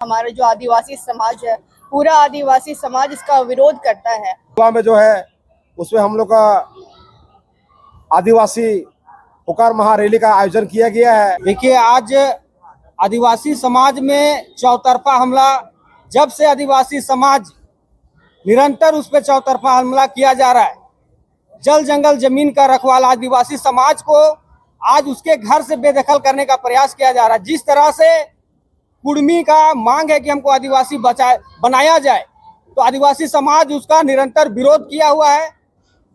हमारा जो आदिवासी समाज है, पूरा आदिवासी समाज इसका विरोध करता है। में जो है उसमें हम लोग का आदिवासी पुकार महारैली का आयोजन किया गया है। देखिए, आज आदिवासी समाज में चौतरफा हमला, जब से आदिवासी समाज निरंतर उस पर चौतरफा हमला किया जा रहा है। जल जंगल जमीन का रखवाला आदिवासी समाज को आज उसके घर से बेदखल करने का प्रयास किया जा रहा है। जिस तरह से कुर्मी का मांग है कि हमको आदिवासी बनाया जाए, तो आदिवासी समाज उसका निरंतर विरोध किया हुआ है।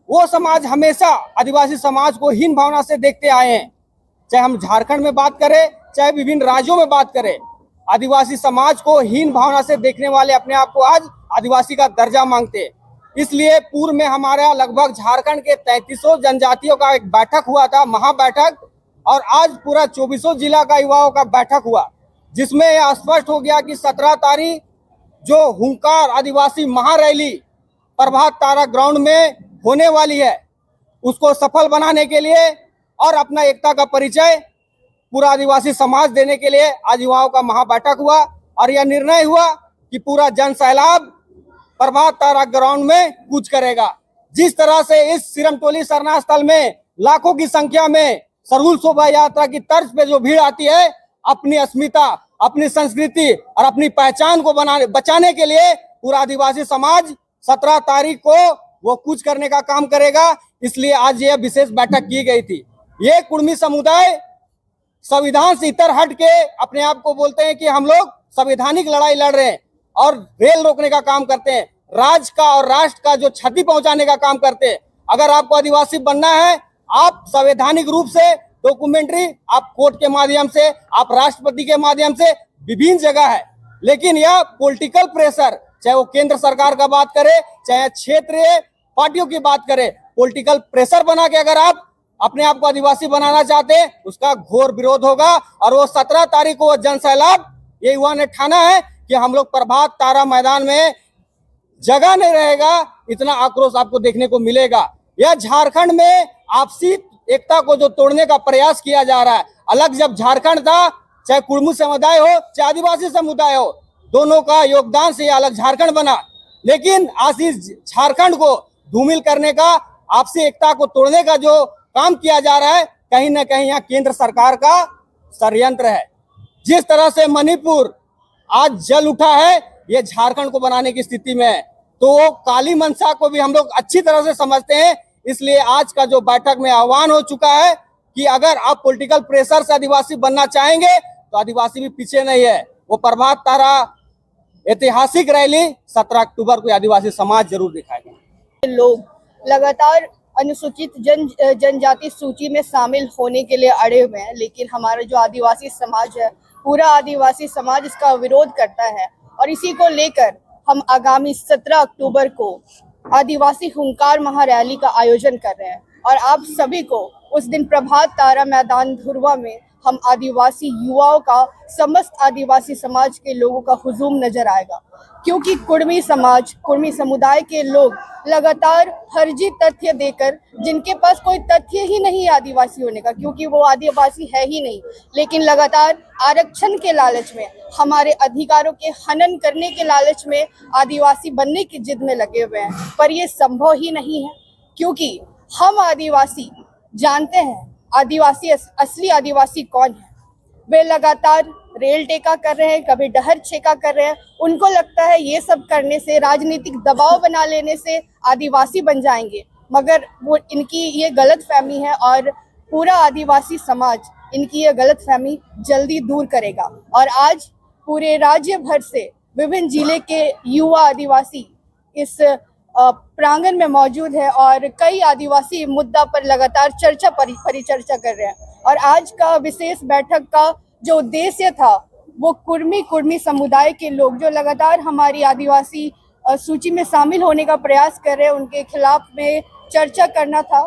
वो समाज हमेशा आदिवासी समाज को हीन भावना से देखते आए हैं। चाहे हम झारखंड में बात करें, चाहे विभिन्न राज्यों में बात करें, आदिवासी समाज को हीन भावना से देखने वाले अपने आप को आज आदिवासी का दर्जा मांगते हैं। इसलिए पूर्व में हमारा लगभग झारखंड के 3300 जनजातियों का एक बैठक हुआ था, महाबैठक, और आज पूरा 24 जिला का युवाओं का बैठक हुआ, जिसमें यह स्पष्ट हो गया कि 17 तारीख जो हुंकार आदिवासी महारैली प्रभात तारा ग्राउंड में होने वाली है, उसको सफल बनाने के लिए और अपना एकता का परिचय पूरा आदिवासी समाज देने के लिए आज युवाओं का महाबैठक हुआ। और यह निर्णय हुआ कि पूरा जन सैलाब प्रभात तारा ग्राउंड में कूच करेगा। जिस तरह से इस सिरमटोली सरना स्थल में लाखों की संख्या में सरहुल शोभा यात्रा की तर्ज पे जो भीड़ आती है, अपनी अस्मिता, अपनी संस्कृति और अपनी पहचान को बचाने के लिए पूरा आदिवासी समाज 17 तारीख को वो कूच करने का काम करेगा। इसलिए आज यह विशेष बैठक की गई थी। ये कुर्मी समुदाय संविधान से इतर हट के अपने आप को बोलते हैं कि हम लोग संवैधानिक लड़ाई लड़ रहे हैं और रेल रोकने का काम करते हैं, राज्य का और राष्ट्र का जो क्षति पहुंचाने का काम करते हैं। अगर आपको आदिवासी बनना है, आप संवैधानिक रूप से डॉक्यूमेंट्री, आप कोर्ट के माध्यम से, आप राष्ट्रपति के माध्यम से, विभिन्न जगह है। लेकिन यह पॉलिटिकल प्रेशर, चाहे वो केंद्र सरकार का बात करे, चाहे क्षेत्रीय पार्टियों की बात करे, पॉलिटिकल प्रेशर बना के अगर आप अपने आप को आदिवासी बनाना चाहते हैं, उसका घोर विरोध होगा। और वो 17 तारीख को जन सैलाब, ये युवा ने ठाना है कि हम लोग प्रभात तारा मैदान में जगह नहीं रहेगा, इतना आक्रोश आपको देखने को मिलेगा। यह झारखंड में आपसी एकता को जो तोड़ने का प्रयास किया जा रहा है। अलग जब झारखंड था, चाहे कुर्मी समुदाय हो, चाहे आदिवासी समुदाय हो, दोनों का योगदान से अलग झारखंड बना। लेकिन आज इस झारखंड को धूमिल करने का, आपसी एकता को तोड़ने का जो काम किया जा रहा है, कहीं ना कहीं यहाँ केंद्र सरकार का षड्यंत्र है। जिस तरह से मणिपुर आज जल उठा है, ये झारखंड को बनाने की स्थिति में है, तो काली मनसा को भी हम लोग अच्छी तरह से समझते हैं। इसलिए आज का जो बैठक में आह्वान हो चुका है कि अगर आप पॉलिटिकल प्रेशर से आदिवासी बनना चाहेंगे, तो आदिवासी भी पीछे नहीं है। वो प्रभात तारा ऐतिहासिक रैली 17 अक्टूबर को आदिवासी समाज जरूर दिखाएगा। लोग लगातार अनुसूचित जनजाति सूची में शामिल होने के लिए अड़े हुए हैं, लेकिन हमारा जो आदिवासी समाज है, पूरा आदिवासी समाज इसका विरोध करता है। और इसी को लेकर हम आगामी 17 अक्टूबर को आदिवासी हुंकार महारैली का आयोजन कर रहे हैं। और आप सभी को उस दिन प्रभात तारा मैदान धुरवा में हम आदिवासी युवाओं का, समस्त आदिवासी समाज के लोगों का हुजूम नजर आएगा। क्योंकि कुर्मी समाज, कुर्मी समुदाय के लोग लगातार फर्जी तथ्य देकर, जिनके पास कोई तथ्य ही नहीं आदिवासी होने का, क्योंकि वो आदिवासी है ही नहीं, लेकिन लगातार आरक्षण के लालच में, हमारे अधिकारों के हनन करने के लालच में आदिवासी बनने की जिद में लगे हुए हैं। पर ये संभव ही नहीं है, क्योंकि हम आदिवासी जानते हैं आदिवासी, असली आदिवासी कौन है। वे लगातार रेल टेका कर रहे हैं, कभी डहर छेका कर रहे हैं। उनको लगता है ये सब करने से, राजनीतिक दबाव बना लेने से आदिवासी बन जाएंगे, मगर वो इनकी ये गलतफहमी है। और पूरा आदिवासी समाज इनकी ये गलतफहमी जल्दी दूर करेगा। और आज पूरे राज्य भर से विभिन्न जिले के युवा आदिवासी इस प्रांगण में मौजूद है और कई आदिवासी मुद्दा पर लगातार परिचर्चा कर रहे हैं। और आज का विशेष बैठक का जो उद्देश्य था, वो कुर्मी समुदाय के लोग जो लगातार हमारी आदिवासी सूची में शामिल होने का प्रयास कर रहे हैं, उनके खिलाफ में चर्चा करना था।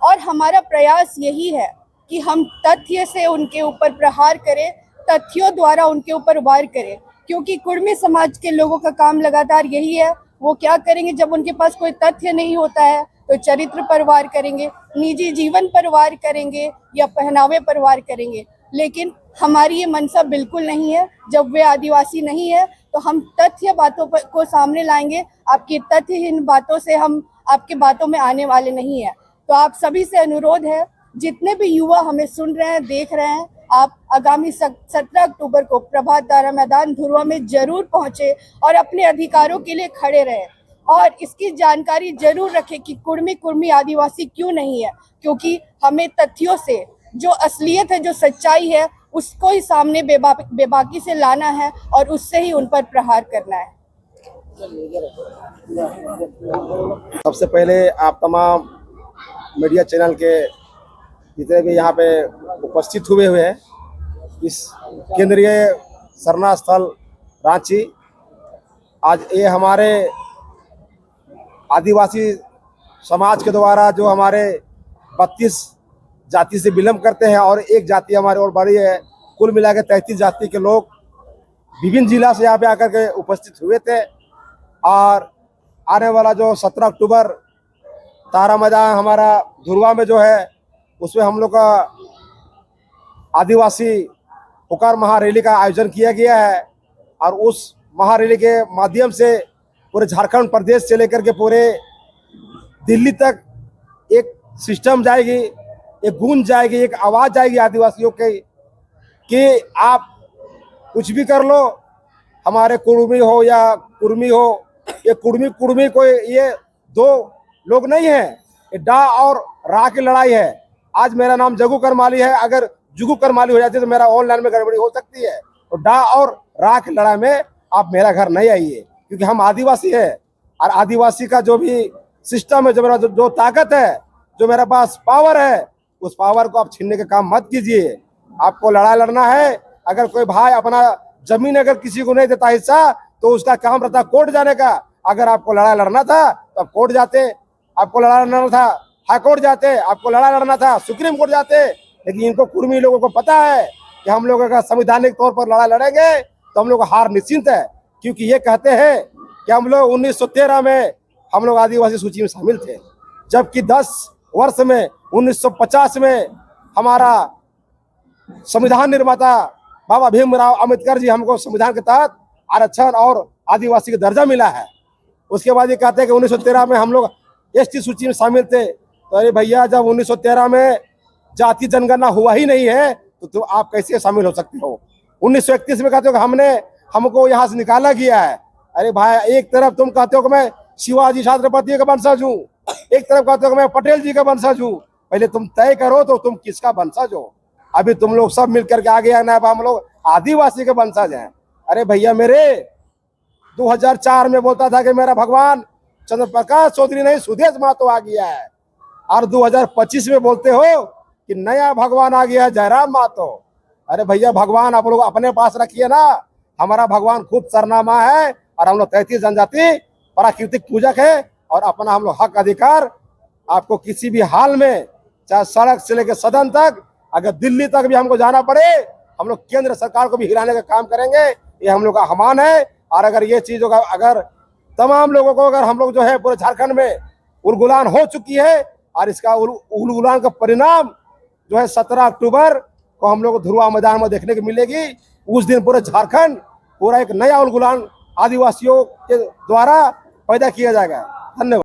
और हमारा प्रयास यही है कि हम तथ्य से उनके ऊपर प्रहार करें, तथ्यों द्वारा उनके ऊपर वार करें। क्योंकि कुर्मी समाज के लोगों का काम लगातार यही है। वो क्या करेंगे, जब उनके पास कोई तथ्य नहीं होता है तो चरित्र पर वार करेंगे, निजी जीवन पर वार करेंगे या पहनावे पर वार करेंगे। लेकिन हमारी ये मंशा बिल्कुल नहीं है। जब वे आदिवासी नहीं है तो हम तथ्य बातों पर को सामने लाएंगे। आपकी तथ्यहीन बातों से हम आपके बातों में आने वाले नहीं है। तो आप सभी से अनुरोध है, जितने भी युवा हमें सुन रहे हैं, देख रहे हैं, आप आगामी 17 अक्टूबर को प्रभात तारा मैदान धुर्वा में जरूर पहुंचे और अपने अधिकारों के लिए खड़े रहे। और इसकी जानकारी जरूर रखें कि कुर्मी आदिवासी क्यों नहीं है, क्योंकि हमें तथ्यों से जो असलियत है, जो सच्चाई है, उसको ही सामने बेबाकी से लाना है और उससे ही उन पर प्रहार करना है। सबसे पहले आप तमाम मीडिया चैनल के जितने भी यहाँ पे उपस्थित हुए हैं इस केंद्रीय सरना स्थल रांची, आज ये हमारे आदिवासी समाज के द्वारा जो हमारे 32 जाति से बिलोंग करते हैं और एक जाति हमारे और बड़ी है, कुल मिला के 33 जाति के लोग विभिन्न जिला से यहाँ पे आकर के उपस्थित हुए थे। और आने वाला जो 17 अक्टूबर तारा मैदान हमारा धुर्वा में जो है, उसमें हम लोग का आदिवासी पुकार महारैली का आयोजन किया गया है। और उस महारैली के माध्यम से पूरे झारखंड प्रदेश से लेकर के पूरे दिल्ली तक एक सिस्टम जाएगी, एक गूंज जाएगी, एक आवाज़ जाएगी आदिवासियों की कि आप कुछ भी कर लो, हमारे कुर्मी हो या कुर्मी हो, ये कुर्मी कोई ये दो लोग नहीं है, ये डा और रा की लड़ाई है। आज मेरा नाम जगू करमाली है, अगर जुगू करमाली हो जाती है तो मेरा ऑनलाइन में गड़बड़ी हो सकती है। तो डा और रा की लड़ाई में आप मेरा घर नहीं आइए, क्योंकि हम आदिवासी है। और आदिवासी का जो भी सिस्टम है, जो मेरा जो ताकत है, जो मेरे पास पावर है, उस पावर को आप छीनने के काम मत कीजिए। आपको लड़ाई लड़ना है, अगर कोई भाई अपना जमीन अगर किसी को नहीं देता हिस्सा, तो उसका काम रहता कोर्ट जाने का। अगर आपको लड़ाई लड़ना था तो आप कोर्ट जाते, आपको लड़ाई लड़ना था हाई कोर्ट जाते, आपको लड़ाई लड़ना था सुप्रीम कोर्ट जाते। लेकिन इनको कुर्मी लोगों को पता है कि हम लोग अगर संवैधानिक तौर पर लड़ाई लड़ेंगे तो हम लोग हार निश्चिंत है, क्योंकि ये कहते हैं कि हम लोग 1913 में हम लोग आदिवासी सूची में शामिल थे, जबकि 10 वर्ष में 1950 में हमारा संविधान निर्माता बाबा भीमराव अम्बेडकर जी हमको संविधान के तहत आरक्षण और आदिवासी का दर्जा मिला है। उसके बाद ये कहते हैं कि 1913 में हम लोग एसटी सूची में शामिल थे। तो अरे भैया, जब 1913 में जाति जनगणना हुआ ही नहीं है तो आप कैसे शामिल हो सकते हो? 1931 में कहते हो कि हमको यहाँ से निकाला गया है। अरे भाई, एक तरफ तुम कहते हो कि मैं शिवाजी छत्रपति का वंशज हूँ, एक तरफ कहते हो कि मैं पटेल जी का वंशज हूँ। पहले तुम तय करो तो तुम किसका वंशज हो। अभी तुम लोग सब मिलकर के आगे आना है, हम लोग आदिवासी के वंशज हैं। अरे भैया मेरे, 2004 में बोलता था कि मेरा भगवान चंद्र प्रकाश चौधरी नहीं सुदेश महतो आ गया है, और 2025 में बोलते हो कि नया भगवान आ गया है जयराम महतो। अरे भैया, भगवान आप लोग अपने पास रखिए ना। हमारा भगवान खुद सरनामा है और हम लोग 33 जनजाति प्राकृतिक पूजक है, और अपना हम लोग हक अधिकार आपको किसी भी हाल में, चाहे सड़क से लेकर सदन तक, अगर दिल्ली तक भी हमको जाना पड़े, हम लोग केंद्र सरकार को भी हिलाने का काम करेंगे। ये हम लोग का अहमान है। और अगर ये चीज होगा, अगर तमाम लोगों को, अगर हम लोग जो है पूरे झारखंड में उलगुलान हो चुकी है, और इसका उलगुलान का परिणाम जो है 17 अक्टूबर को हम लोग धुर्वा मैदान में देखने को मिलेगी। उस दिन पूरे झारखंड पूरा एक नया उलगुलान आदिवासियों के द्वारा पैदा किया जाएगा। धन्यवाद।